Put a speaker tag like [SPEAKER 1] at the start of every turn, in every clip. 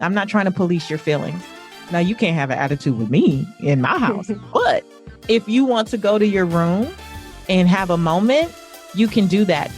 [SPEAKER 1] I'm not trying to police your feelings. Now, you can't have an attitude with me in my house, but if you want to go to your room and have a moment, you can do that.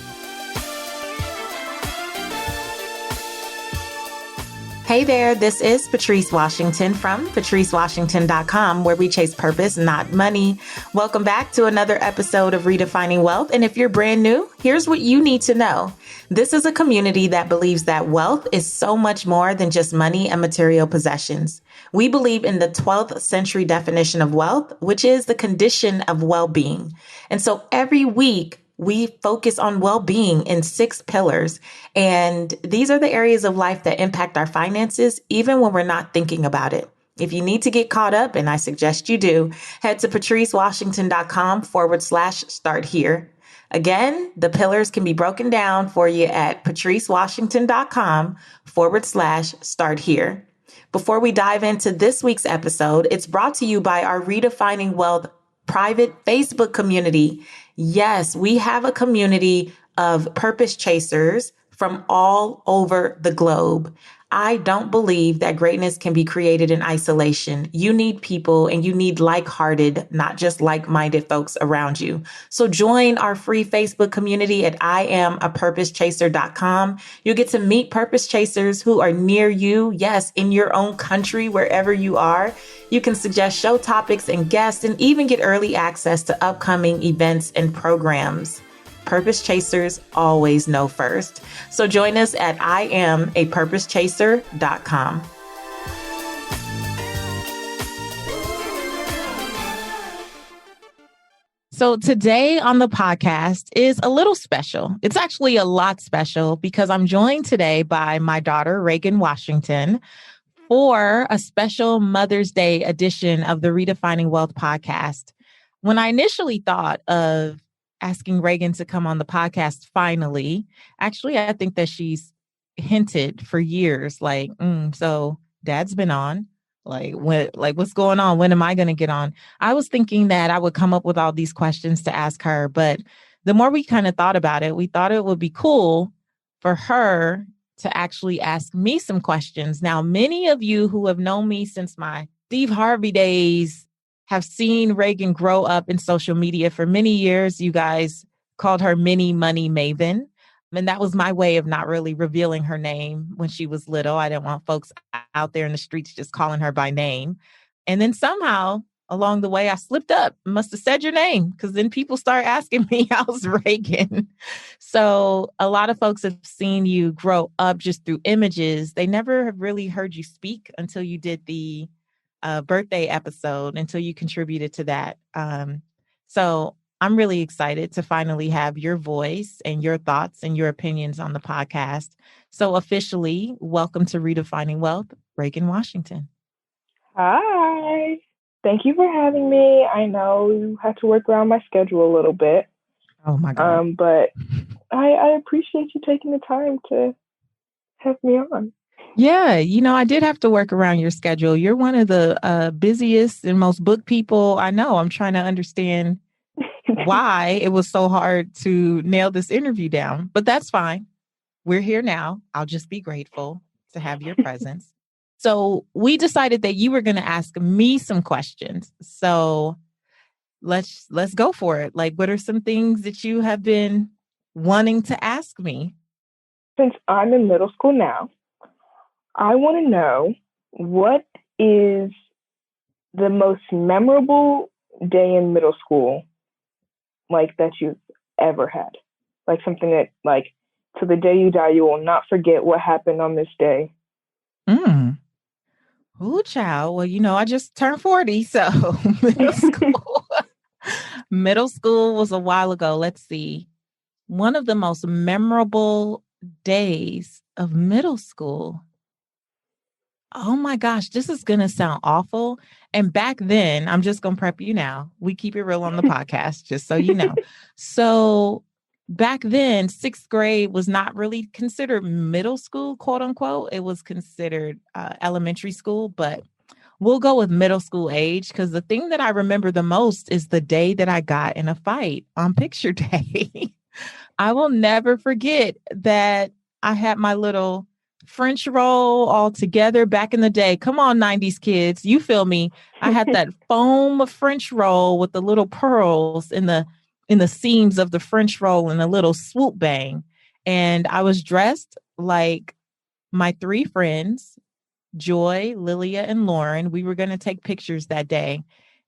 [SPEAKER 1] Hey there, this is Patrice Washington from patricewashington.com, where we chase purpose, not money. Welcome back to another episode of Redefining Wealth. And if you're brand new, here's what you need to know. This is a community that believes that wealth is so much more than just money and material possessions. We believe in the 12th century definition of wealth, which is the condition of well-being. And so every week, we focus on well-being in 6 pillars. And these are the areas of life that impact our finances, even when we're not thinking about it. If you need to get caught up, and I suggest you do, head to patricewashington.com/start here. Again, the pillars can be broken down for you at patricewashington.com/start here. Before we dive into this week's episode, it's brought to you by our Redefining Wealth private Facebook community. Yes, we have a community of purpose chasers from all over the globe. I don't believe that greatness can be created in isolation. You need people and you need like-hearted, not just like-minded folks around you. So join our free Facebook community at IamAPurposeChaser.com. You'll get to meet purpose chasers who are near you. Yes, in your own country, wherever you are. You can suggest show topics and guests and even get early access to upcoming events and programs. Purpose chasers always know first. So join us at IamAPurposeChaser.com. So today on the podcast is a little special. It's actually a lot special because I'm joined today by my daughter, Reagan Washington, for a special Mother's Day edition of the Redefining Wealth podcast. When I initially thought of asking Reagan to come on the podcast finally, actually, I think that she's hinted for years, like, so Dad's been on. What's going on? When am I going to get on? I was thinking that I would come up with all these questions to ask her, but the more we kind of thought about it, we thought it would be cool for her to actually ask me some questions. Now, many of you who have known me since my Steve Harvey days have seen Reagan grow up in social media for many years. You guys called her Money Maven. And that was my way of not really revealing her name when she was little. I didn't want folks out there in the streets just calling her by name. And then somehow along the way, I slipped up. Must have said your name because then people start asking me, how's Reagan? So a lot of folks have seen you grow up just through images. They never have really heard you speak until you did the birthday episode, until you contributed to that. So I'm really excited to finally have your voice and your thoughts and your opinions on the podcast. So officially, welcome to Redefining Wealth, Reagan Washington.
[SPEAKER 2] Hi. Thank you for having me. I know you had to work around my schedule a little bit.
[SPEAKER 1] Oh my God.
[SPEAKER 2] But I appreciate you taking the time to have me on.
[SPEAKER 1] Yeah, I did have to work around your schedule. You're one of the busiest and most booked people I know. I'm trying to understand why it was so hard to nail this interview down, but that's fine. We're here now. I'll just be grateful to have your presence. So we decided that you were going to ask me some questions. So let's go for it. Like, what are some things that you have been wanting to ask me?
[SPEAKER 2] Since I'm in middle school now, I want to know, what is the most memorable day in middle school, like, that you've ever had? Like something that, like, to the day you die, you will not forget what happened on this day.
[SPEAKER 1] Ooh, child. Well, I just turned 40, so middle school was a while ago. Let's see. One of the most memorable days of middle school. Oh my gosh, this is going to sound awful. And back then, I'm just going to prep you now. We keep it real on the podcast, just so you know. So back then, 6th grade was not really considered middle school, quote unquote. It was considered elementary school, but we'll go with middle school age, because the thing that I remember the most is the day that I got in a fight on picture day. I will never forget that I had my little French roll all together back in the day. Come on, 90s kids. You feel me? I had that foam French roll with the little pearls in the seams of the French roll and a little swoop bang. And I was dressed like my three friends, Joy, Lilia, and Lauren. We were going to take pictures that day.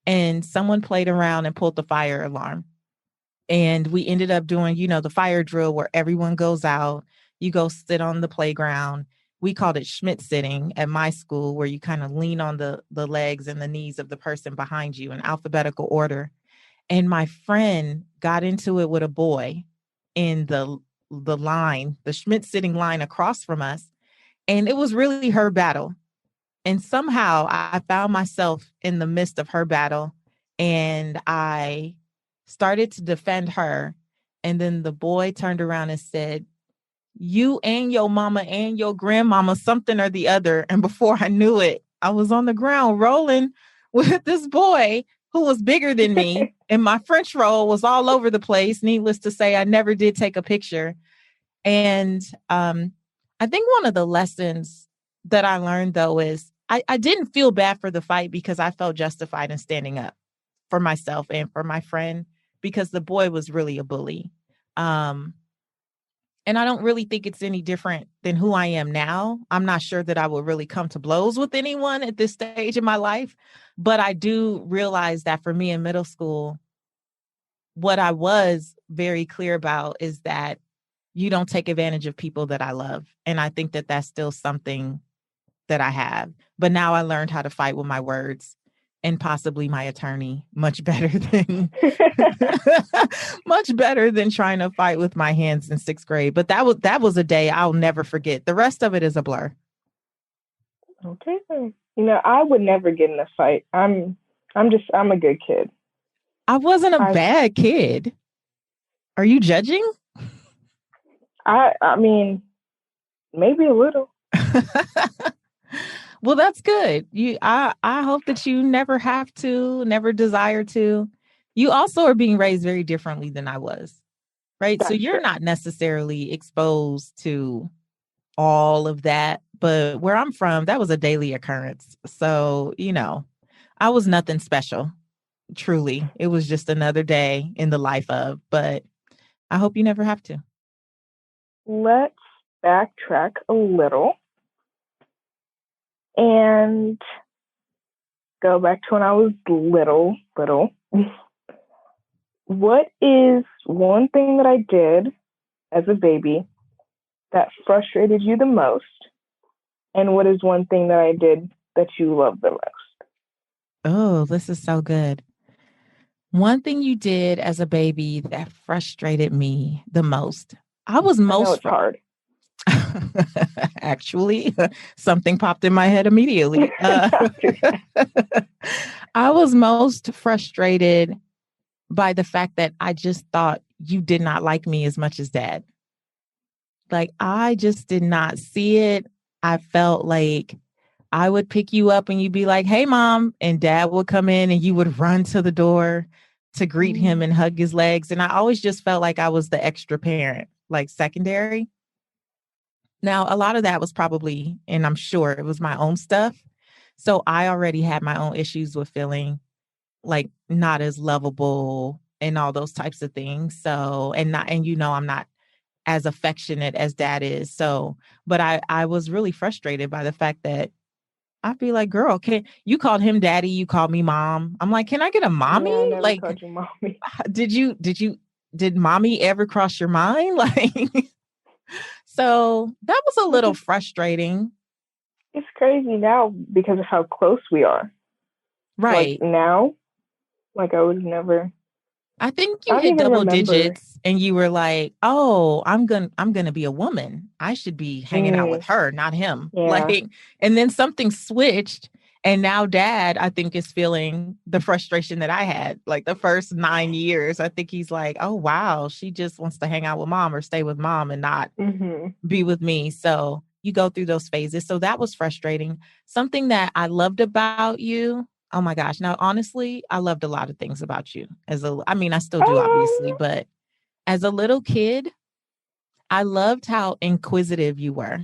[SPEAKER 1] And someone played around and pulled the fire alarm. And we ended up doing, the fire drill where everyone goes out. You go sit on the playground. We called it Schmidt sitting at my school, where you kind of lean on the legs and the knees of the person behind you in alphabetical order. And my friend got into it with a boy in the line, the Schmidt sitting line across from us. And it was really her battle. And somehow I found myself in the midst of her battle, and I started to defend her. And then the boy turned around and said, "You and your mama and your grandmama, something or the other." And before I knew it, I was on the ground rolling with this boy who was bigger than me. And my French roll was all over the place. Needless to say, I never did take a picture. And I think one of the lessons that I learned, though, is I didn't feel bad for the fight because I felt justified in standing up for myself and for my friend, because the boy was really a bully. And I don't really think it's any different than who I am now. I'm not sure that I will really come to blows with anyone at this stage in my life. But I do realize that for me in middle school, what I was very clear about is that you don't take advantage of people that I love. And I think that that's still something that I have. But now I learned how to fight with my words, and possibly my attorney much better than much better than trying to fight with my hands in sixth grade. But that was a day I'll never forget. The rest of it is a blur.
[SPEAKER 2] Okay. I would never get in a fight. I'm a good kid.
[SPEAKER 1] I wasn't a bad kid. Are you judging?
[SPEAKER 2] I mean, maybe a little.
[SPEAKER 1] Well, that's good. I hope that you never have to, never desire to. You also are being raised very differently than I was, right?
[SPEAKER 2] That's
[SPEAKER 1] so you're
[SPEAKER 2] true.
[SPEAKER 1] Not necessarily exposed to all of that, but where I'm from, that was a daily occurrence. So, I was nothing special. Truly, it was just another day in the life of, but I hope you never have to.
[SPEAKER 2] Let's backtrack a little and go back to when I was little. What is one thing that I did as a baby that frustrated you the most? And what is one thing that I did that you love the most?
[SPEAKER 1] Oh, this is so good. One thing you did as a baby that frustrated me the most. I
[SPEAKER 2] know it's hard.
[SPEAKER 1] Actually, something popped in my head immediately. I was most frustrated by the fact that I just thought you did not like me as much as Dad. Like, I just did not see it. I felt like I would pick you up and you'd be like, "Hey, Mom," and Dad would come in and you would run to the door to greet him and hug his legs. And I always just felt like I was the extra parent, like secondary. Now, a lot of that was probably, and I'm sure it was my own stuff. So I already had my own issues with feeling like not as lovable and all those types of things. So, and I'm not as affectionate as Dad is. So, but I was really frustrated by the fact that I'd be like, "Girl, you called him daddy, you called me mom." I'm like, "Can I get a mommy?"
[SPEAKER 2] Yeah, I never
[SPEAKER 1] like,
[SPEAKER 2] called you mommy.
[SPEAKER 1] Did mommy ever cross your mind? Like, so that was a little frustrating.
[SPEAKER 2] It's crazy now because of how close we are.
[SPEAKER 1] Right.
[SPEAKER 2] Like now, like I would never.
[SPEAKER 1] I think you hit double digits and you were like, "Oh, I'm gonna be a woman. I should be hanging out with her, not him."
[SPEAKER 2] Yeah.
[SPEAKER 1] Like, and then something switched, and now Dad, I think, is feeling the frustration that I had. Like the first 9 years, I think he's like, "Oh wow, she just wants to hang out with Mom or stay with Mom and not be with me." So you go through those phases. So that was frustrating. Something that I loved about you. Oh my gosh. Now, honestly, I loved a lot of things about you I still do, obviously, but as a little kid, I loved how inquisitive you were.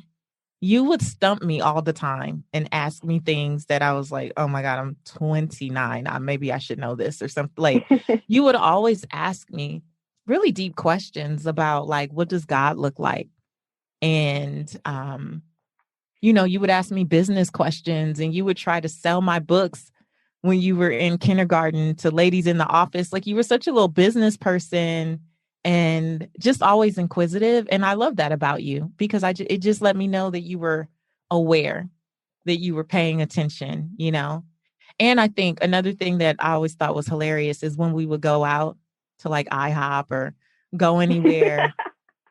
[SPEAKER 1] you would stump me all the time and ask me things that I was like, oh my God, I'm 29. Maybe I should know this or something. Like, you would always ask me really deep questions about, like, what does God look like? And, you would ask me business questions, and you would try to sell my books when you were in kindergarten to ladies in the office. Like, you were such a little business person and just always inquisitive. And I love that about you, because it just let me know that you were aware, that you were paying attention. And I think another thing that I always thought was hilarious is when we would go out to like IHOP or go anywhere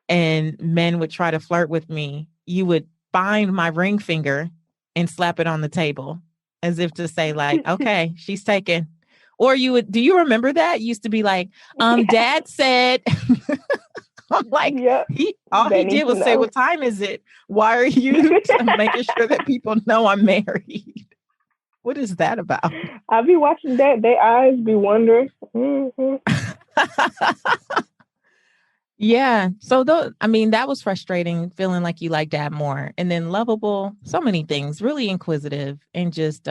[SPEAKER 1] and men would try to flirt with me, you would find my ring finger and slap it on the table as if to say, like, okay, she's taken. Or do you remember that? Used to be like, Dad said, I'm like,
[SPEAKER 2] Yep.
[SPEAKER 1] all he did was say, what time is it? Why are you making sure that people know I'm married? What is that about?
[SPEAKER 2] I'll be watching that. Their eyes be wondering. Mm-hmm.
[SPEAKER 1] Yeah. So that was frustrating, feeling like you like Dad more. And then lovable, so many things, really inquisitive and just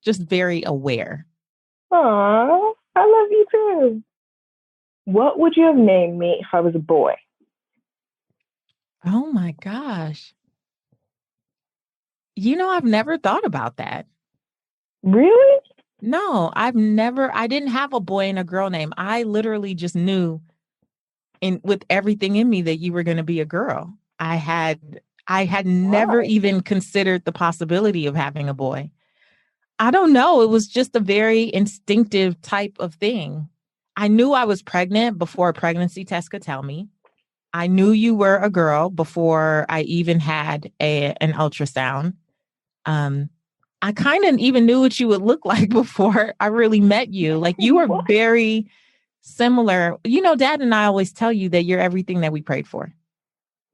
[SPEAKER 1] very aware.
[SPEAKER 2] Aw, I love you too. What would you have named me if I was a boy?
[SPEAKER 1] Oh my gosh. I've never thought about that.
[SPEAKER 2] Really?
[SPEAKER 1] No, I didn't have a boy and a girl name. I literally just knew with everything in me that you were going to be a girl. I had never even considered the possibility of having a boy. I don't know. It was just a very instinctive type of thing. I knew I was pregnant before a pregnancy test could tell me. I knew you were a girl before I even had an ultrasound. I kind of even knew what you would look like before I really met you. Like, you were very similar. Dad and I always tell you that you're everything that we prayed for.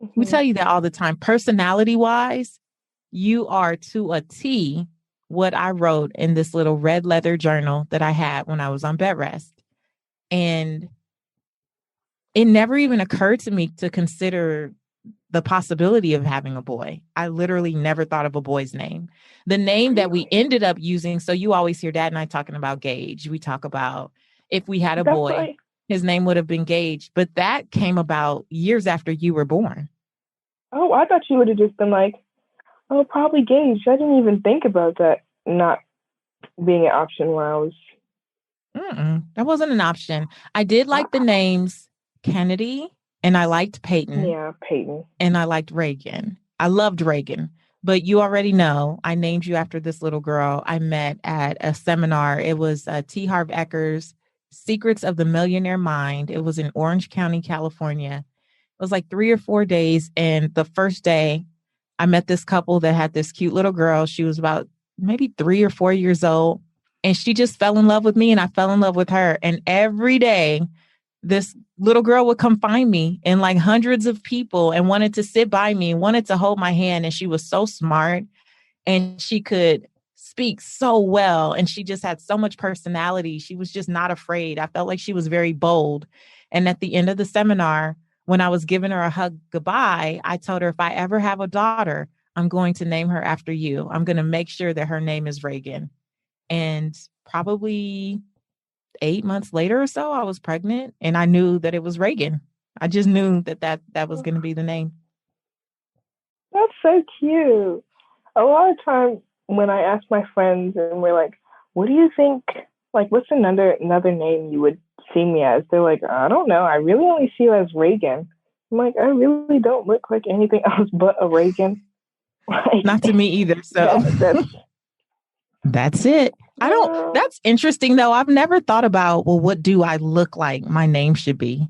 [SPEAKER 1] Mm-hmm. We tell you that all the time. Personality wise, you are to a T what I wrote in this little red leather journal that I had when I was on bed rest. And it never even occurred to me to consider the possibility of having a boy. I literally never thought of a boy's name. The name that we ended up using, so you always hear Dad and I talking about Gage. We talk about if we had a boy, his name would have been Gage. But that came about years after you were born.
[SPEAKER 2] Oh, I thought you would have just been like, oh, probably Gage. I didn't even think about that not being an option when I was...
[SPEAKER 1] That wasn't an option. I did like the names Kennedy, and I liked Peyton.
[SPEAKER 2] Yeah, Peyton.
[SPEAKER 1] And I liked Reagan. I loved Reagan. But you already know, I named you after this little girl I met at a seminar. It was T. Harv Ekker's Secrets of the Millionaire Mind. It was in Orange County, California. It was like 3 or 4 days. And the first day, I met this couple that had this cute little girl. She was about maybe 3 or 4 years old. And she just fell in love with me, and I fell in love with her. And every day, this little girl would come find me, and like hundreds of people, and wanted to sit by me, wanted to hold my hand. And she was so smart, and she could speak so well. And she just had so much personality. She was just not afraid. I felt like she was very bold. And at the end of the seminar, when I was giving her a hug goodbye, I told her, if I ever have a daughter, I'm going to name her after you. I'm going to make sure that her name is Reagan. And probably 8 months later or so, I was pregnant, and I knew that it was Reagan. I just knew that was going to be the name.
[SPEAKER 2] That's so cute. A lot of times when I ask my friends and we're like, what do you think, like, what's another name you would see me as? They're like, I don't know. I really only see you as Reagan. I'm like, I really don't look like anything else but a Reagan. Like,
[SPEAKER 1] not to me either. So that's it. That's interesting though. I've never thought about, well, what do I look like my name should be?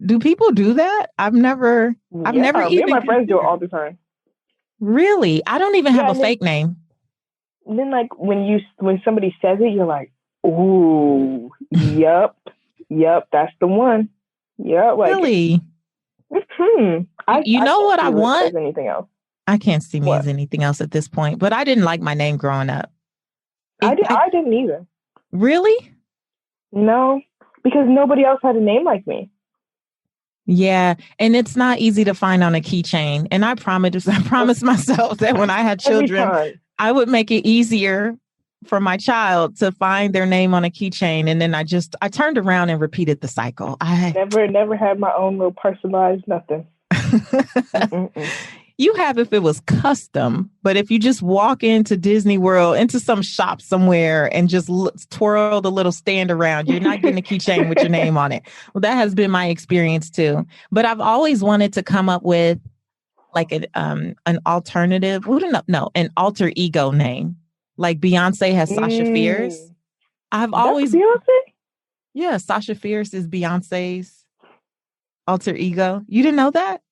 [SPEAKER 1] Do people do that? I've never even.
[SPEAKER 2] Me and my friends do it all the time.
[SPEAKER 1] Really? I don't even have a fake name.
[SPEAKER 2] And then like when somebody says it, you're like, ooh, yep, that's the one. Yeah, like,
[SPEAKER 1] really. You know what I want?
[SPEAKER 2] Anything else?
[SPEAKER 1] I can't see me as anything else at this point. But I didn't like my name growing up.
[SPEAKER 2] I didn't either.
[SPEAKER 1] Really?
[SPEAKER 2] No, because nobody else had a name like me.
[SPEAKER 1] Yeah. And it's not easy to find on a keychain. And I promised myself that when I had
[SPEAKER 2] Every
[SPEAKER 1] children,
[SPEAKER 2] time.
[SPEAKER 1] I would make it easier for my child to find their name on a keychain. And then I turned around and repeated the cycle.
[SPEAKER 2] Never had my own little personalized nothing. Mm-mm-mm.
[SPEAKER 1] You have if it was custom, but if you just walk into Disney World, into some shop somewhere and just twirl the little stand around, you're not getting a keychain with your name on it. Well, that has been my experience too. But I've always wanted to come up with like an alternative, an alter ego name. Like Beyonce has Sasha Fierce. I've always,
[SPEAKER 2] Beyonce?
[SPEAKER 1] Yeah, Sasha Fierce is Beyonce's alter ego. You didn't know that?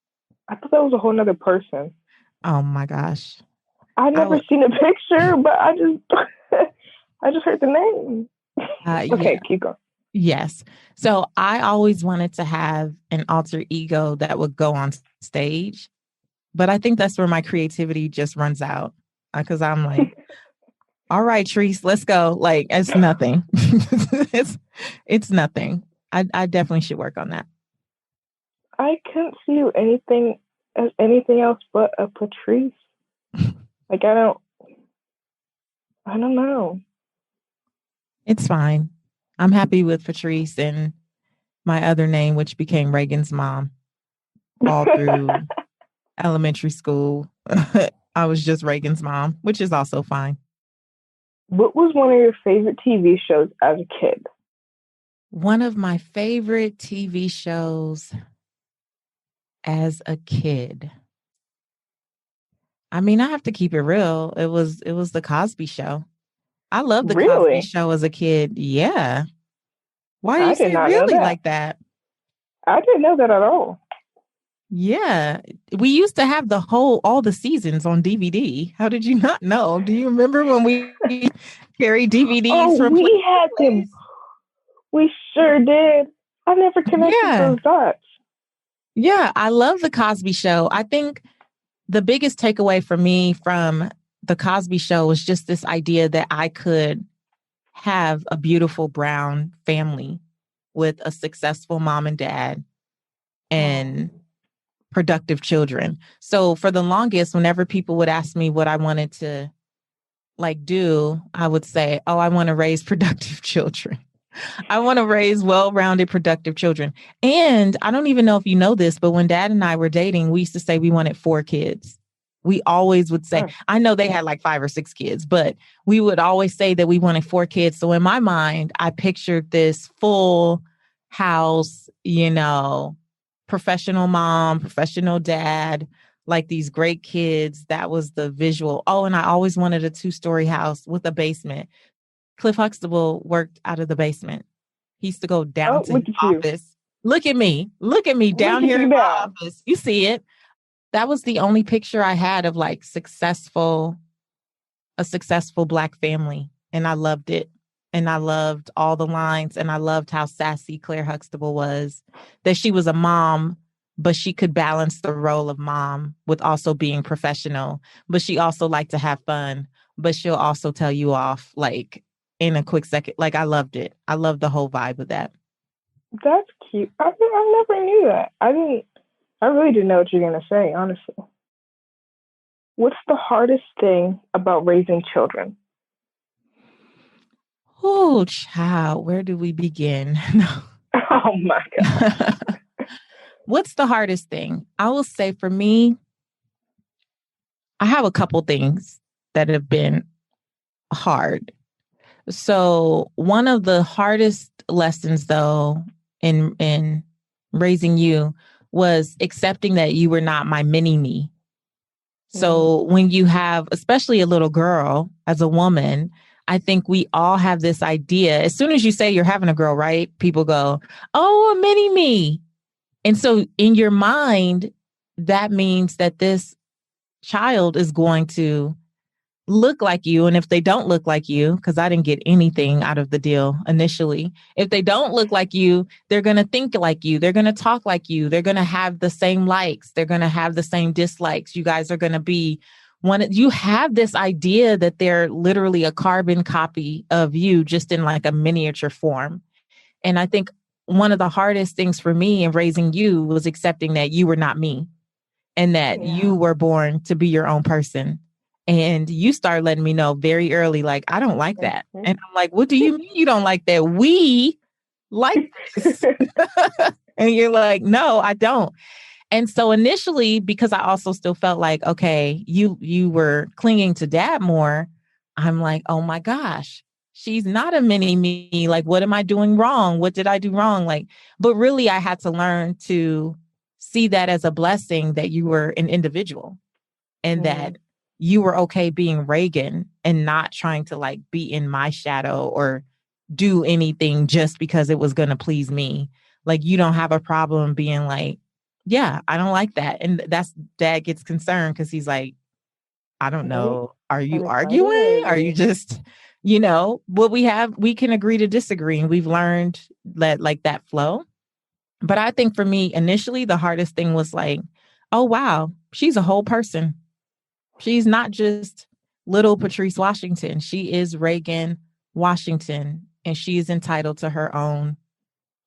[SPEAKER 2] I thought that was a whole nother person.
[SPEAKER 1] Oh my gosh.
[SPEAKER 2] I've never seen a picture, but I just heard the name. Okay, yeah. Keep going.
[SPEAKER 1] Yes. So I always wanted to have an alter ego that would go on stage. But I think that's where my creativity just runs out. Because I'm like, all right, Treese, let's go. Like, it's nothing. it's nothing. I definitely should work on that.
[SPEAKER 2] I couldn't see you as anything else but a Patrice. Like, I don't know.
[SPEAKER 1] It's fine. I'm happy with Patrice and my other name, which became Reagan's mom, all through elementary school. I was just Reagan's mom, which is also fine.
[SPEAKER 2] What was one of your favorite TV shows as a kid?
[SPEAKER 1] One of my favorite TV shows as a kid. I mean, I have to keep it real. It was the Cosby Show. I loved the Cosby Show as a kid. Yeah. Why do you say really like that?
[SPEAKER 2] I didn't know that at all.
[SPEAKER 1] Yeah. We used to have all the seasons on DVD. How did you not know? Do you remember when we carried DVDs from
[SPEAKER 2] we had them. We sure did. I never connected those dots.
[SPEAKER 1] Yeah, I love the Cosby Show. I think the biggest takeaway for me from the Cosby Show was just this idea that I could have a beautiful brown family with a successful mom and dad and productive children. So for the longest, whenever people would ask me what I wanted to do, I would say, oh, I want to raise productive children. I want to raise well-rounded, productive children. And I don't even know if you know this, but when Dad and I were dating, we used to say we wanted 4 kids. We always would say, I know they had like 5 or 6 kids, but we would always say that we wanted 4 kids. So in my mind, I pictured this full house, professional mom, professional dad, like these great kids. That was the visual. Oh, and I always wanted a 2-story house with a basement. Cliff Huxtable worked out of the basement. He used to go down to his office. Look at me down here in my office. You see it. That was the only picture I had of like a successful Black family. And I loved it. And I loved all the lines. And I loved how sassy Claire Huxtable was, that she was a mom, but she could balance the role of mom with also being professional. But she also liked to have fun, but she'll also tell you off like in a quick second. Like, I loved it. I loved the whole vibe of that.
[SPEAKER 2] That's cute. I never knew that. I really didn't know what you're going to say, honestly. What's the hardest thing about raising children?
[SPEAKER 1] Oh, child, where do we begin?
[SPEAKER 2] Oh my God.
[SPEAKER 1] What's the hardest thing? I will say for me, I have a couple things that have been hard. So one of the hardest lessons, though, in raising you was accepting that you were not my mini me. So when you have, especially a little girl, as a woman, I think we all have this idea. As soon as you say you're having a girl, right? People go, oh, a mini me. And so in your mind, that means that this child is going to look like you. And if they don't look like you, because I didn't get anything out of the deal initially, if they don't look like you, they're going to think like you. They're going to talk like you. They're going to have the same likes. They're going to have the same dislikes. You guys are going to be you have this idea that they're literally a carbon copy of you, just in like a miniature form. And I think one of the hardest things for me in raising you was accepting that you were not me and that you were born to be your own person. And you started letting me know very early, like, I don't like that. And I'm like, what do you mean you don't like that? We like this. And you're like, no, I don't. And so initially, because I also still felt like, okay, you were clinging to dad more. I'm like, oh my gosh, she's not a mini me. Like, what am I doing wrong? What did I do wrong? Like, but really I had to learn to see that as a blessing that you were an individual and that you were okay being Reagan and not trying to like be in my shadow or do anything just because it was going to please me. Like, you don't have a problem being like, yeah, I don't like that. And that's dad gets concerned because he's like, I don't know. Are you arguing? Are you just, what we can agree to disagree. And we've learned let like that flow. But I think for me, initially, the hardest thing was like, oh, wow, she's a whole person. She's not just little Patrice Washington. She is Reagan Washington, and she is entitled to her own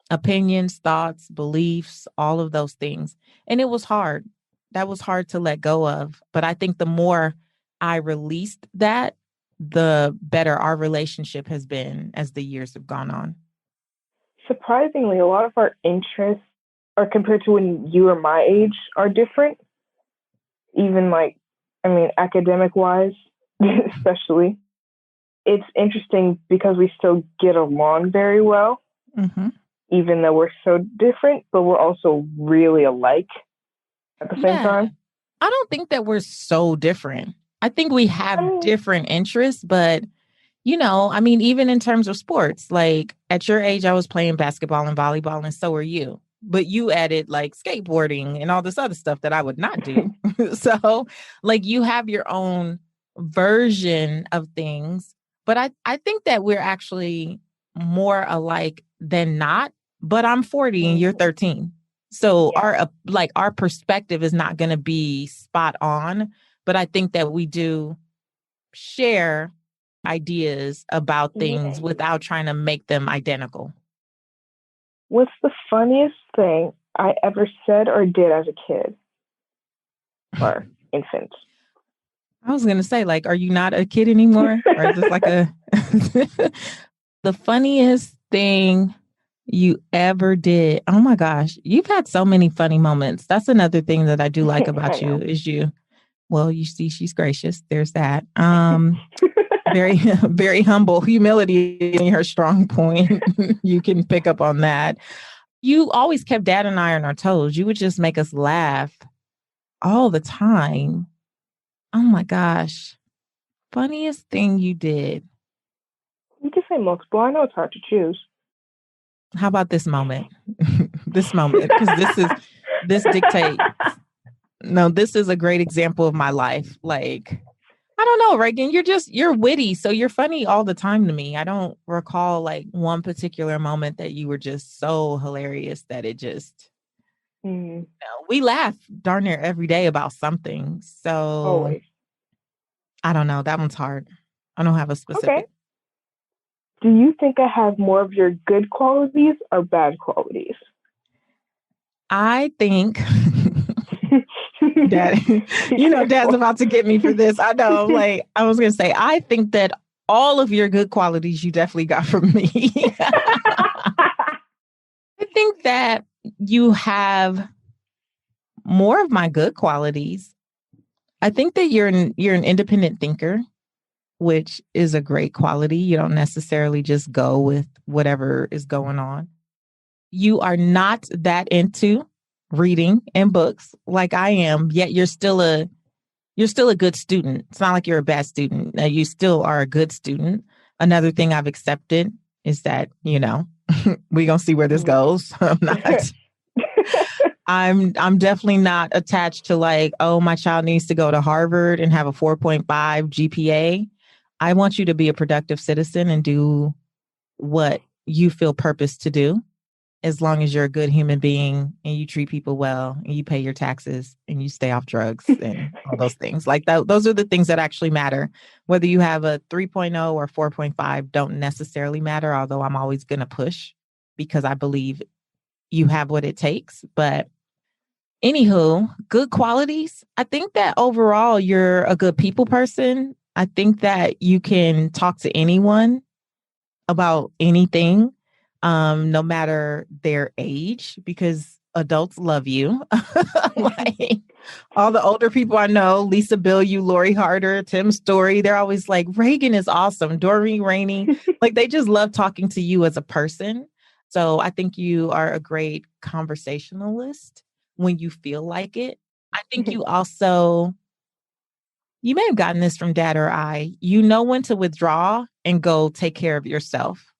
[SPEAKER 1] opinions, thoughts, beliefs, all of those things. And it was hard. That was hard to let go of. But I think the more I released that, the better our relationship has been as the years have gone on.
[SPEAKER 2] Surprisingly, a lot of our interests are compared to when you were my age are different. Even academic wise, especially. It's interesting because we still get along very well, even though we're so different, but we're also really alike at the same time.
[SPEAKER 1] I don't think that we're so different. I think we have different interests, but even in terms of sports, like at your age, I was playing basketball and volleyball, and so were you. But you added like skateboarding and all this other stuff that I would not do. So like you have your own version of things. But I think that we're actually more alike than not. But I'm 40 and you're 13. So our perspective is not going to be spot on. But I think that we do share ideas about things without trying to make them identical.
[SPEAKER 2] What's the funniest thing I ever said or did as a kid or infant?
[SPEAKER 1] I was going to say, like, are you not a kid anymore? Or is this like the funniest thing you ever did? Oh my gosh, you've had so many funny moments. That's another thing that I do like about you is you see, she's gracious. There's that. Very, very humble. Humility is her strong point. You can pick up on that. You always kept dad and I on our toes. You would just make us laugh all the time. Oh my gosh. Funniest thing you did.
[SPEAKER 2] You can say multiple. I know it's hard to choose.
[SPEAKER 1] How about this moment? This moment, because this dictates. No, this is a great example of my life. Like, I don't know, Reagan, you're witty. So you're funny all the time to me. I don't recall like one particular moment that you were just so hilarious that it just, we laugh darn near every day about something. So
[SPEAKER 2] always.
[SPEAKER 1] I don't know. That one's hard. I don't have a specific.
[SPEAKER 2] Okay. Do you think I have more of your good qualities or bad qualities?
[SPEAKER 1] I think Dad, Dad's about to get me for this. I know. Like, I was going to say, I think that all of your good qualities you definitely got from me. I think that you have more of my good qualities. I think that you're an independent thinker, which is a great quality. You don't necessarily just go with whatever is going on. You are not that into reading and books like I am, yet you're still a good student. It's not like you're a bad student. You still are a good student. Another thing I've accepted is that, we're going to see where this goes. I'm definitely not attached to like, oh, my child needs to go to Harvard and have a 4.5 GPA. I want you to be a productive citizen and do what you feel purpose to do. As long as you're a good human being and you treat people well and you pay your taxes and you stay off drugs and all those things like that. Those are the things that actually matter. Whether you have a 3.0 or 4.5 don't necessarily matter, although I'm always going to push because I believe you have what it takes. But anywho, good qualities. I think that overall you're a good people person. I think that you can talk to anyone about anything, no matter their age, because adults love you. Like all the older people I know, Lisa Bilyeu, Lori Harder, Tim Story, they're always like, Reagan is awesome. Doreen Rainey, like they just love talking to you as a person. So I think you are a great conversationalist when you feel like it. I think you also, you may have gotten this from dad or I, you know when to withdraw and go take care of yourself.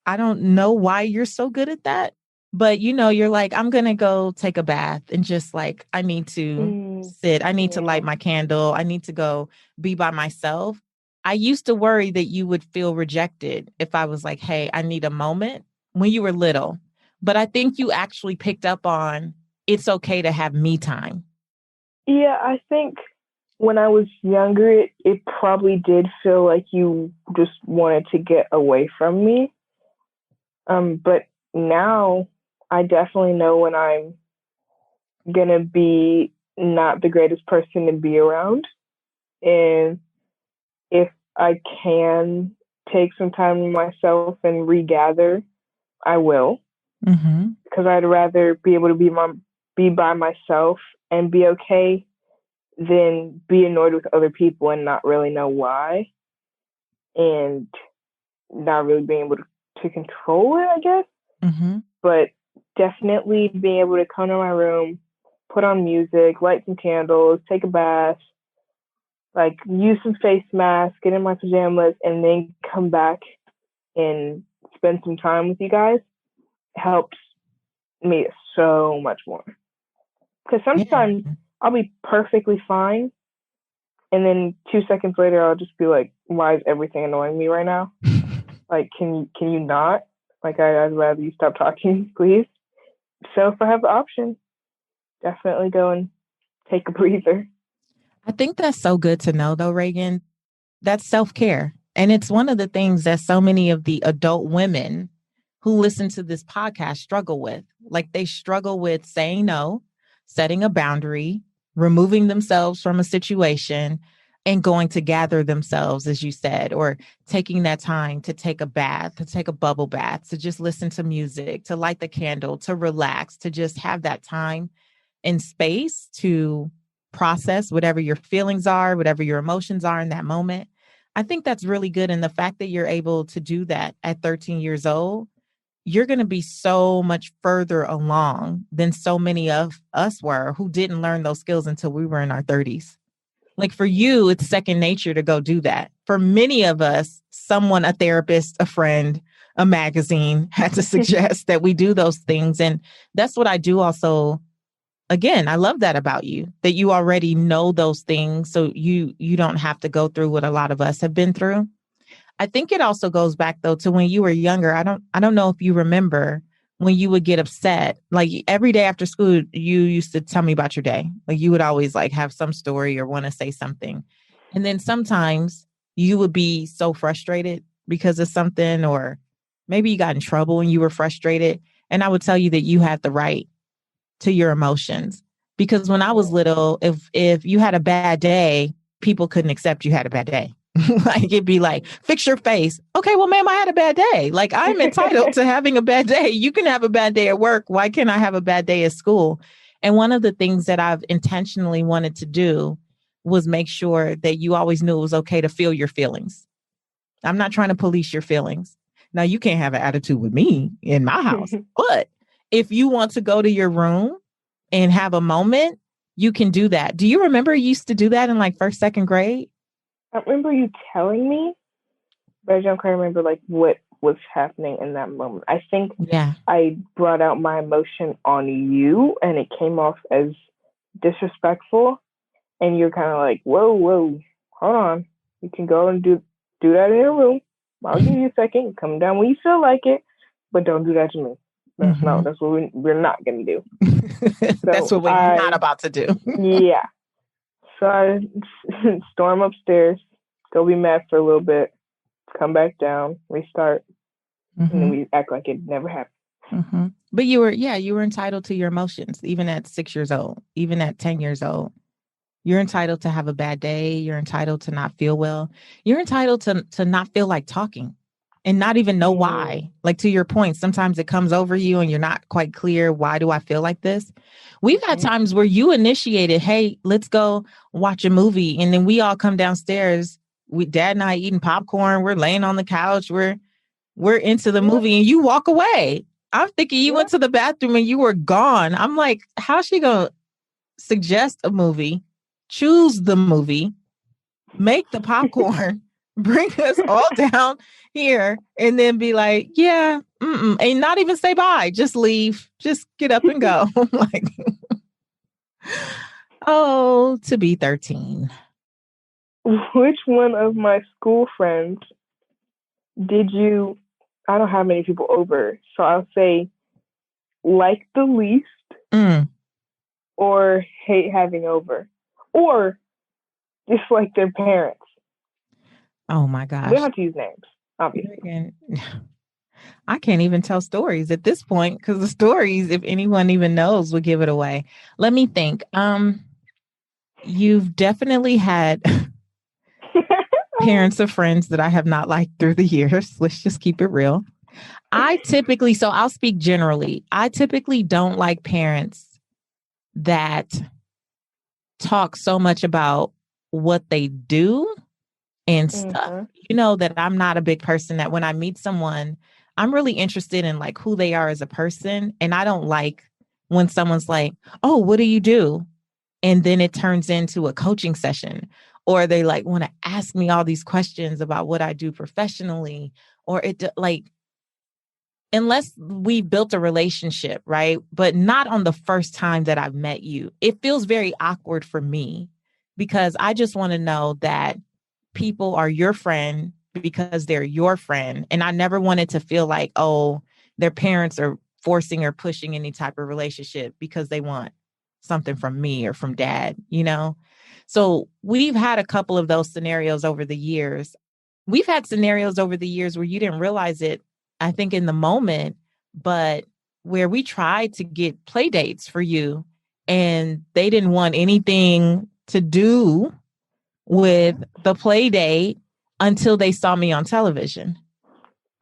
[SPEAKER 1] I don't know why you're so good at that, but you're like, I'm going to go take a bath and just like, I need to sit. I need to light my candle. I need to go be by myself. I used to worry that you would feel rejected if I was like, hey, I need a moment when you were little. But I think you actually picked up on it's okay to have me time.
[SPEAKER 2] Yeah, I think when I was younger, it probably did feel like you just wanted to get away from me. But now I definitely know when I'm gonna be not the greatest person to be around. And if I can take some time to myself and regather, I will. Because I'd rather be able to be by myself and be okay than be annoyed with other people and not really know why, and not really being able to control it, I guess. But definitely being able to come to my room, put on music, light some candles, take a bath, like use some face masks, get in my pajamas, and then come back and spend some time with you guys helps me so much more. Because sometimes I'll be perfectly fine, and then 2 seconds later I'll just be like, "Why is everything annoying me right now? Like, can you not? Like, I'd rather you stop talking, please." So if I have the option, definitely go and take a breather.
[SPEAKER 1] I think that's so good to know, though, Reagan. That's self-care. And it's one of the things that so many of the adult women who listen to this podcast struggle with. Like they struggle with saying no, setting a boundary, removing themselves from a situation, and going to gather themselves, as you said, or taking that time to take a bath, to take a bubble bath, to just listen to music, to light the candle, to relax, to just have that time and space to process whatever your feelings are, whatever your emotions are in that moment. I think that's really good. And the fact that you're able to do that at 13 years old, you're going to be so much further along than so many of us were who didn't learn those skills until we were in our 30s. Like for you, it's second nature to go do that. For many of us, someone, a therapist, a friend, a magazine had to suggest that we do those things. And that's what I do also. Again, I love that about you, that you already know those things. So you don't have to go through what a lot of us have been through. I think it also goes back though to when you were younger. I don't know if you remember when you would get upset. Like every day after school, you used to tell me about your day. Like you would always like have some story or want to say something. And then sometimes you would be so frustrated because of something, or maybe you got in trouble and you were frustrated. And I would tell you that you had the right to your emotions. Because when I was little, if you had a bad day, people couldn't accept you had a bad day. Like it'd be like, fix your face. Okay, well, ma'am, I had a bad day. Like I'm entitled to having a bad day. You can have a bad day at work. Why can't I have a bad day at school? And one of the things that I've intentionally wanted to do was make sure that you always knew it was okay to feel your feelings. I'm not trying to police your feelings. Now, you can't have an attitude with me in my house, but if you want to go to your room and have a moment, you can do that. Do you remember you used to do that in like first, second grade?
[SPEAKER 2] I remember you telling me, but I don't quite remember like what was happening in that moment. I think I brought out my emotion on you and it came off as disrespectful, and you're kind of like, whoa, hold on. You can go and do that in your room. I'll give you a second. Come down when you feel like it, but don't do that to me. No, that's what we're not going to do. So
[SPEAKER 1] that's what we're not about to do.
[SPEAKER 2] Yeah. So I storm upstairs, go be mad for a little bit, come back down, restart, and then we act like it never happened.
[SPEAKER 1] Mm-hmm. But you were entitled to your emotions, even at 6 years old, even at 10 years old. You're entitled to have a bad day. You're entitled to not feel well. You're entitled to not feel like talking and not even know why. Like to your point, sometimes it comes over you and you're not quite clear. Why do I feel like this? We've had times where you initiated, hey, let's go watch a movie. And then we all come downstairs. Dad and I eating popcorn. We're laying on the couch. We're into the movie and you walk away. I'm thinking you went to the bathroom and you were gone. I'm like, how's she going to suggest a movie, choose the movie, make the popcorn, bring us all down here, and then be like, yeah, and not even say bye, just leave, just get up and go. Like, oh, to be 13.
[SPEAKER 2] Which one of my school friends did you, I don't have many people over, so I'll say like the least or hate having over or just like their parents?
[SPEAKER 1] Oh my gosh.
[SPEAKER 2] We don't have to use names, obviously.
[SPEAKER 1] I can't even tell stories at this point because the stories, if anyone even knows, would give it away. Let me think. You've definitely had parents of friends that I have not liked through the years. Let's just keep it real. So I'll speak generally. I typically don't like parents that talk so much about what they do and stuff. You know that I'm not a big person that when I meet someone, I'm really interested in like who they are as a person. And I don't like when someone's like, oh, what do you do? And then it turns into a coaching session, or they like want to ask me all these questions about what I do professionally, or it like, unless we built a relationship, right? But not on the first time that I've met you. It feels very awkward for me because I just want to know that people are your friend because they're your friend. And I never wanted to feel like, oh, their parents are forcing or pushing any type of relationship because they want something from me or from dad, you know? So we've had a couple of those scenarios over the years. We've had scenarios over the years where you didn't realize it, I think, in the moment, but where we tried to get play dates for you and they didn't want anything to do with the play date until they saw me on television.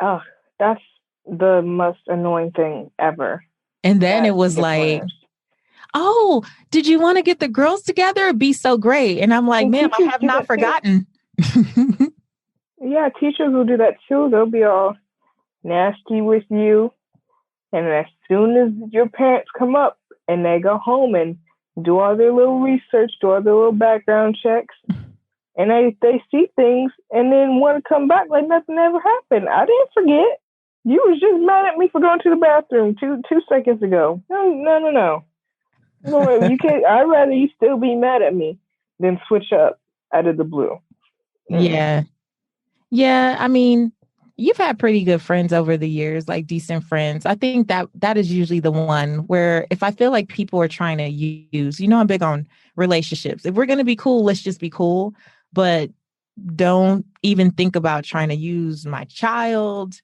[SPEAKER 2] Oh, that's the most annoying thing ever.
[SPEAKER 1] And then it was like, oh, did you want to get the girls together? It'd be so great. And I'm like, ma'am, I have not forgotten.
[SPEAKER 2] Yeah, teachers will do that too. They'll be all nasty with you. And as soon as your parents come up and they go home and do all their little research, do all their little background checks, and they see things and then want to come back like nothing ever happened. I didn't forget. You was just mad at me for going to the bathroom two seconds ago. No. You can't. I'd rather you still be mad at me than switch up out of the blue.
[SPEAKER 1] Yeah. I mean, you've had pretty good friends over the years, like decent friends. I think that is usually the one where if I feel like people are trying to use, I'm big on relationships. If we're going to be cool, let's just be cool. But don't even think about trying to use my child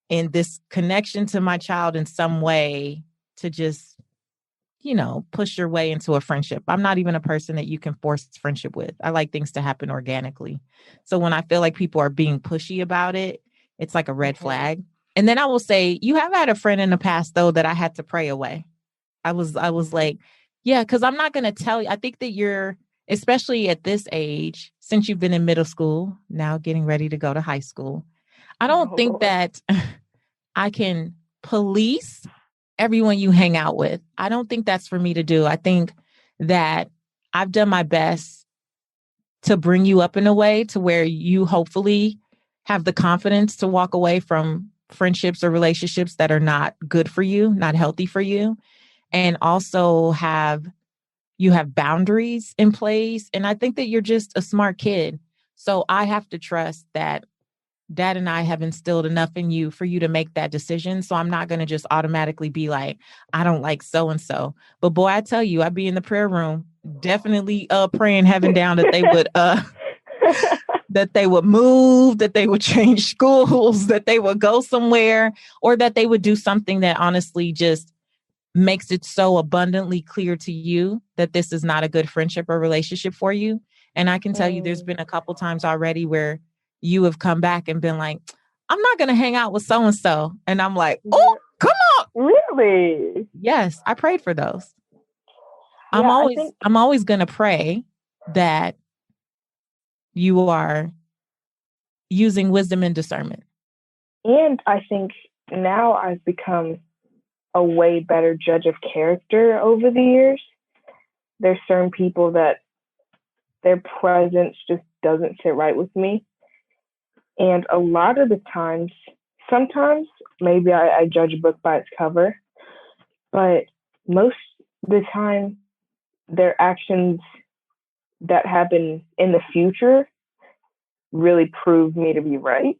[SPEAKER 1] and this connection to my child in some way to just, push your way into a friendship. I'm not even a person that you can force friendship with. I like things to happen organically. So when I feel like people are being pushy about it, it's like a red flag. And then I will say, you have had a friend in the past, though, that I had to pray away. I was like, yeah, because I'm not going to tell you. I think that you're, especially at this age, since you've been in middle school, now getting ready to go to high school, I don't think that I can police everyone you hang out with. I don't think that's for me to do. I think that I've done my best to bring you up in a way to where you hopefully have the confidence to walk away from friendships or relationships that are not good for you, not healthy for you, and also you have boundaries in place. And I think that you're just a smart kid. So I have to trust that Dad and I have instilled enough in you for you to make that decision. So I'm not going to just automatically be like, I don't like so-and-so. But boy, I tell you, I'd be in the prayer room, definitely praying heaven down that that they would move, that they would change schools, that they would go somewhere, or that they would do something that honestly just makes it so abundantly clear to you that this is not a good friendship or relationship for you. And I can tell you there's been a couple times already where you have come back and been like, I'm not going to hang out with so-and-so. And I'm like, oh, come on.
[SPEAKER 2] Really?
[SPEAKER 1] Yes, I prayed for those.
[SPEAKER 2] Yeah,
[SPEAKER 1] I'm always going to pray that you are using wisdom and discernment.
[SPEAKER 2] And I think now I've become a way better judge of character over the years. There's certain people that their presence just doesn't sit right with me. And a lot of the times, sometimes maybe I judge a book by its cover, but most of the time, their actions that happen in the future really prove me to be right,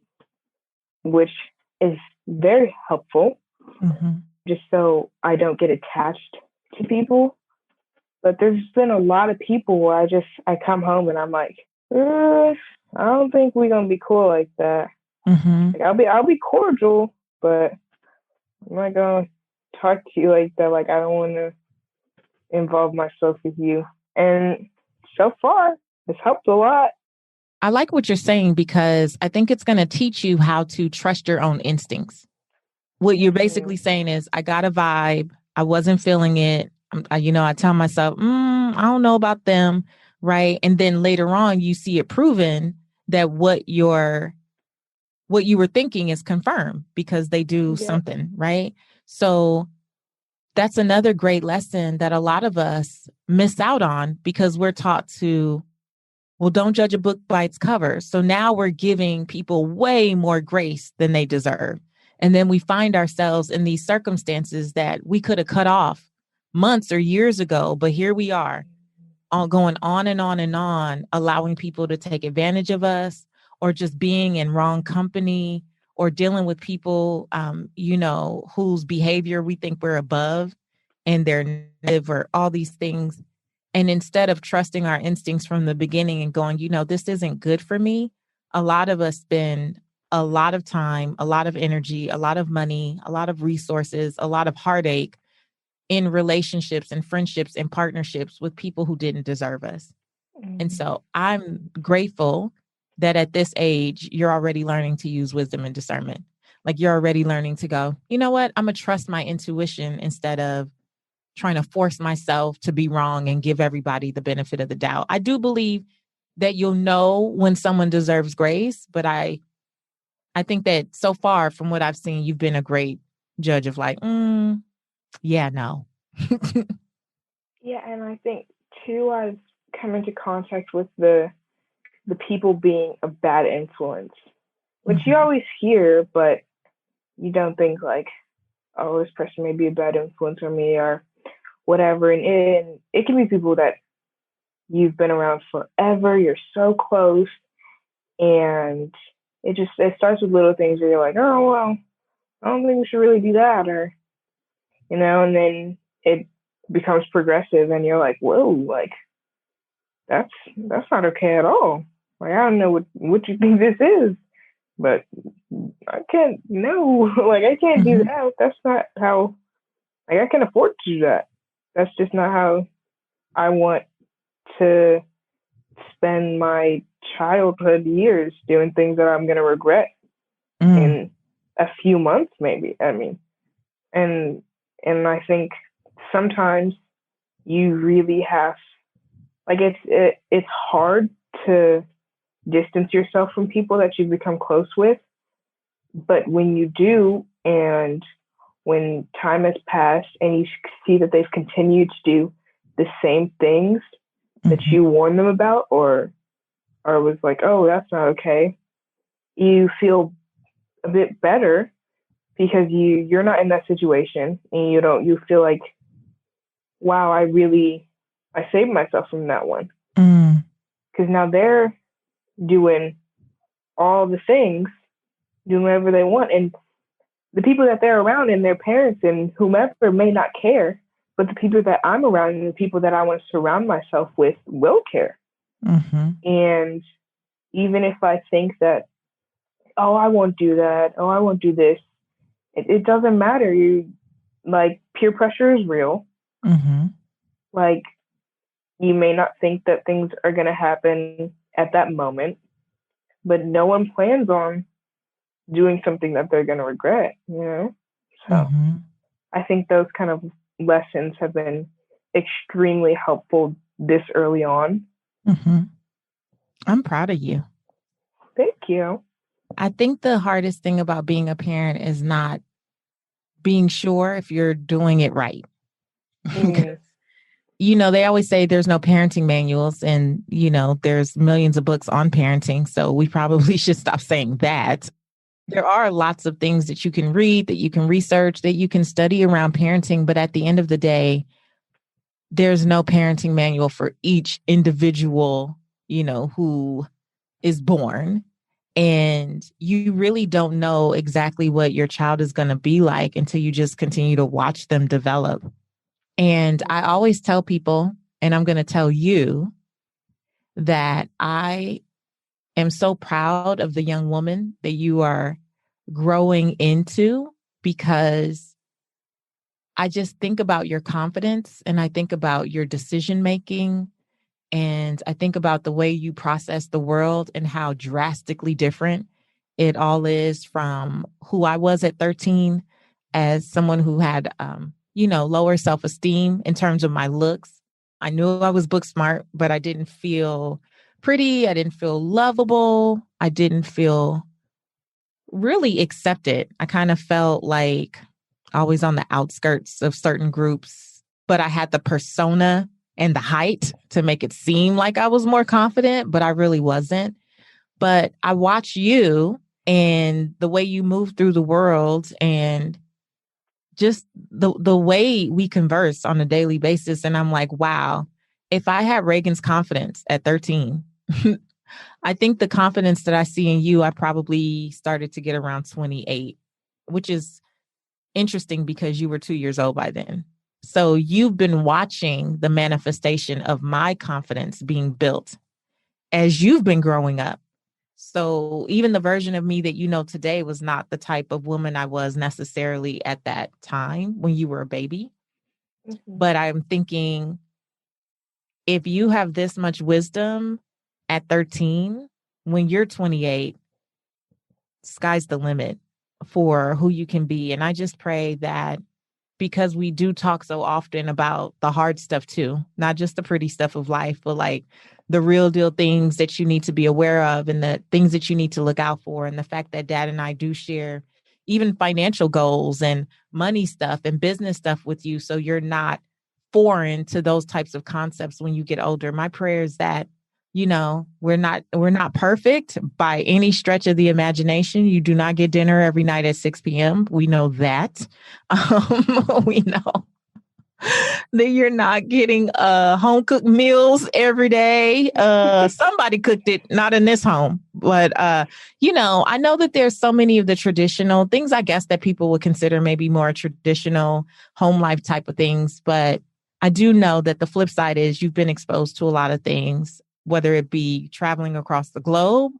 [SPEAKER 2] which is very helpful, just so I don't get attached to people. But there's been a lot of people where I come home and I'm like, I don't think we're gonna be cool like that. Like, I'll be cordial, but I'm not gonna talk to you like that. Like, I don't want to involve myself with you. And so far, it's helped a lot.
[SPEAKER 1] I like what you're saying because I think it's going to teach you how to trust your own instincts. What you're basically saying is, I got a vibe. I wasn't feeling it. I tell myself, I don't know about them. Right. And then later on, you see it proven that what you were thinking is confirmed because they do something. Right. So that's another great lesson that a lot of us miss out on because we're taught to, well, don't judge a book by its cover. So now we're giving people way more grace than they deserve. And then we find ourselves in these circumstances that we could have cut off months or years ago. But here we are all going on and on and on, allowing people to take advantage of us or just being in wrong company or dealing with people, whose behavior we think we're above and they're negative or all these things. And instead of trusting our instincts from the beginning and going, this isn't good for me, a lot of us spend a lot of time, a lot of energy, a lot of money, a lot of resources, a lot of heartache in relationships and friendships and partnerships with people who didn't deserve us. And so I'm grateful that at this age, you're already learning to use wisdom and discernment. Like you're already learning to go, you know what? I'm going to trust my intuition instead of trying to force myself to be wrong and give everybody the benefit of the doubt. I do believe that you'll know when someone deserves grace, but I think that so far from what I've seen, you've been a great judge of like, yeah, no.
[SPEAKER 2] Yeah, and I think too, I've come into contact with the people being a bad influence, which you always hear, but you don't think like, oh, this person may be a bad influence on me or whatever. And it can be people that you've been around forever, you're so close, and it starts with little things where you're like, oh well, I don't think we should really do that, or and then it becomes progressive and you're like, whoa, like that's not okay at all. Like, I don't know what you think this is, but I can't like I can't do that. That's not how, like, I can afford to do that. That's just not how I want to spend my childhood years doing things that I'm going to regret in a few months, maybe. I mean, and I think sometimes you really have, like, it's hard to distance yourself from people that you've become close with. But when you do, and when time has passed and you see that they've continued to do the same things that you warned them about, or was like, oh, that's not okay, you feel a bit better because you're not in that situation, and you feel like, wow, I saved myself from that one. Because now they're doing all the things, doing whatever they want. And the people that they're around and their parents and whomever may not care, but the people that I'm around and the people that I want to surround myself with will care. And even if I think that, oh, I won't do that, oh, I won't do this, it doesn't matter. You like peer pressure is real.
[SPEAKER 1] Mm-hmm.
[SPEAKER 2] Like you may not think that things are going to happen at that moment, but no one plans on doing something that they're going to regret, you know? So
[SPEAKER 1] Mm-hmm.
[SPEAKER 2] I think those kind of lessons have been extremely helpful this early on.
[SPEAKER 1] Mm-hmm. I'm proud of you.
[SPEAKER 2] Thank you.
[SPEAKER 1] I think the hardest thing about being a parent is not being sure if you're doing it right.
[SPEAKER 2] Mm.
[SPEAKER 1] They always say there's no parenting manuals and, there's millions of books on parenting. So we probably should stop saying that. There are lots of things that you can read, that you can research, that you can study around parenting. But at the end of the day, there's no parenting manual for each individual, who is born. And you really don't know exactly what your child is going to be like until you just continue to watch them develop. And I always tell people, and I'm going to tell you, that I am so proud of the young woman that you are growing into, because I just think about your confidence and I think about your decision making and I think about the way you process the world and how drastically different it all is from who I was at 13 as someone who had, lower self-esteem in terms of my looks. I knew I was book smart, but I didn't feel pretty. I didn't feel lovable. I didn't feel really accepted. I kind of felt like always on the outskirts of certain groups, but I had the persona and the height to make it seem like I was more confident, but I really wasn't. But I watch you and the way you move through the world and just the way we converse on a daily basis. And I'm like, wow, if I had Reagan's confidence at 13, I think the confidence that I see in you, I probably started to get around 28, which is interesting because you were 2 years old by then. So you've been watching the manifestation of my confidence being built as you've been growing up. So even the version of me that you know today was not the type of woman I was necessarily at that time when you were a baby.
[SPEAKER 2] Mm-hmm.
[SPEAKER 1] But I'm thinking, if you have this much wisdom at 13, when you're 28, sky's the limit for who you can be. And I just pray that, because we do talk so often about the hard stuff too, not just the pretty stuff of life, but like the real deal things that you need to be aware of and the things that you need to look out for. And the fact that Dad and I do share even financial goals and money stuff and business stuff with you. So you're not foreign to those types of concepts when you get older. My prayer is that, we're not perfect by any stretch of the imagination. You do not get dinner every night at 6 p.m. We know that. We know that you're not getting home cooked meals every day. Somebody cooked it, not in this home. But, I know that there's so many of the traditional things, I guess, that people would consider maybe more traditional home life type of things. But I do know that the flip side is you've been exposed to a lot of things, whether it be traveling across the globe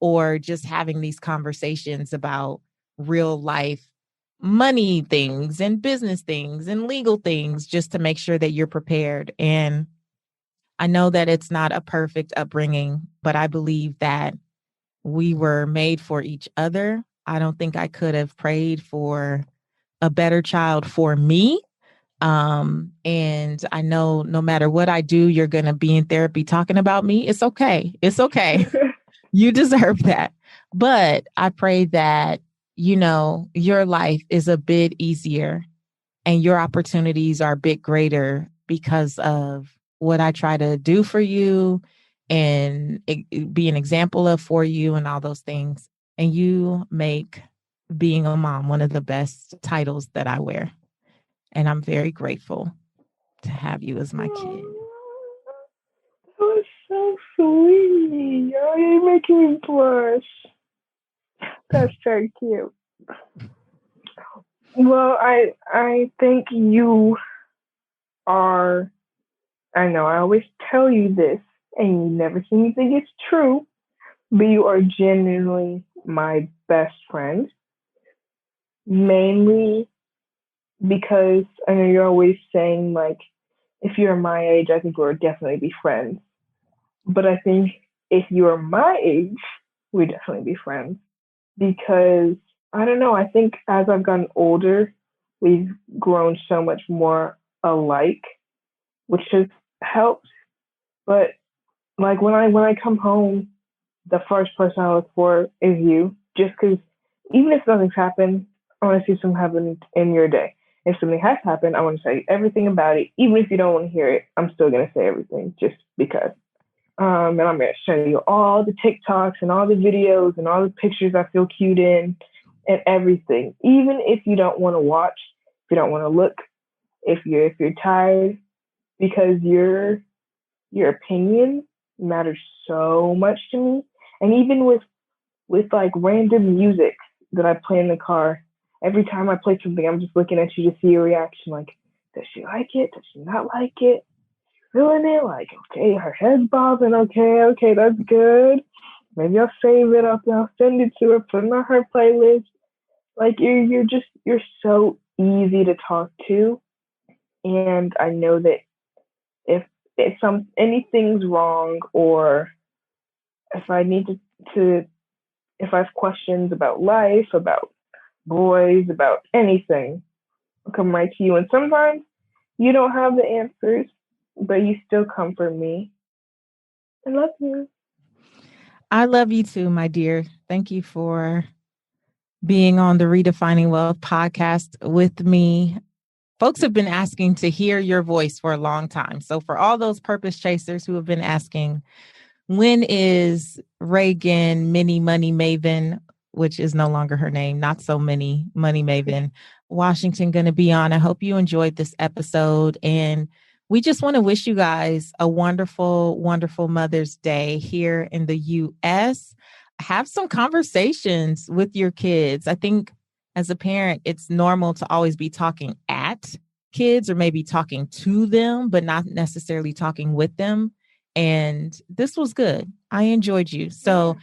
[SPEAKER 1] or just having these conversations about real life money things and business things and legal things, just to make sure that you're prepared. And I know that it's not a perfect upbringing, but I believe that we were made for each other. I don't think I could have prayed for a better child for me. And I know no matter what I do, you're going to be in therapy talking about me. It's okay. It's okay. You deserve that. But I pray that, your life is a bit easier and your opportunities are a bit greater because of what I try to do for you and be an example of for you and all those things. And you make being a mom one of the best titles that I wear. And I'm very grateful to have you as my kid.
[SPEAKER 2] That was so sweet. Oh, you're making me blush. That's so cute. Well, I think you are. I know I always tell you this, and you never seem to think it's true. but you are genuinely my best friend. Mainly because I know you're always saying, like, if you're my age, I think we'll definitely be friends. But I think if you're my age, we'd definitely be friends. Because I don't know, I think as I've gotten older, we've grown so much more alike, which has helped. But like when I come home, the first person I look for is you. Just because even if nothing's happened, I want to see something happen in your day. If something has happened, I want to tell you everything about it. Even if you don't want to hear it, I'm still gonna say everything just because. And I'm gonna show you all the TikToks and all the videos and all the pictures I feel cute in and everything. Even if you don't want to watch, if you don't want to look, if you're tired, because your opinion matters so much to me. And even with like random music that I play in the car, every time I play something, I'm just looking at you to see your reaction. Like, does she like it? Does she not like it? Feeling it? Like, okay, her head's bobbing. Okay, that's good. Maybe I'll save it. I'll send it to her. Put it on her playlist. Like, you're so easy to talk to, and I know that if anything's wrong, or if I need to if I have questions about life, about boys, about anything, I'll come right to you. And sometimes you don't have the answers, but you still comfort me. I love you.
[SPEAKER 1] I love you too, my dear. Thank you for being on the Redefining Wealth podcast with me. Folks have been asking to hear your voice for a long time. So for all those purpose chasers who have been asking, when is Reagan Mini Money Maven, which is no longer her name, not so many Money Maven, Washington, going to be on? I hope you enjoyed this episode. And we just want to wish you guys a wonderful, wonderful Mother's Day here in the U.S. Have some conversations with your kids. I think as a parent, it's normal to always be talking at kids or maybe talking to them, but not necessarily talking with them. And this was good. I enjoyed you. So,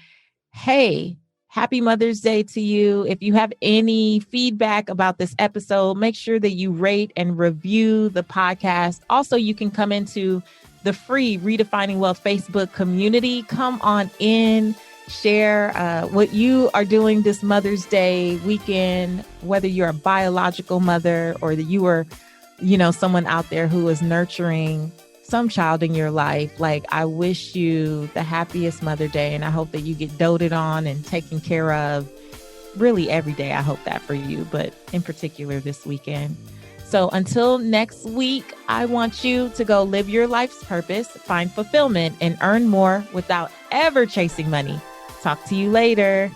[SPEAKER 1] hey, happy Mother's Day to you. If you have any feedback about this episode, make sure that you rate and review the podcast. Also, you can come into the free Redefining Wealth Facebook community. Come on in, share what you are doing this Mother's Day weekend, whether you're a biological mother or that you are, someone out there who is nurturing some child in your life. Like, I wish you the happiest Mother Day, and I hope that you get doted on and taken care of really every day. I hope that for you, but in particular this weekend. So until next week, I want you to go live your life's purpose, find fulfillment, and earn more without ever chasing money. Talk to you later.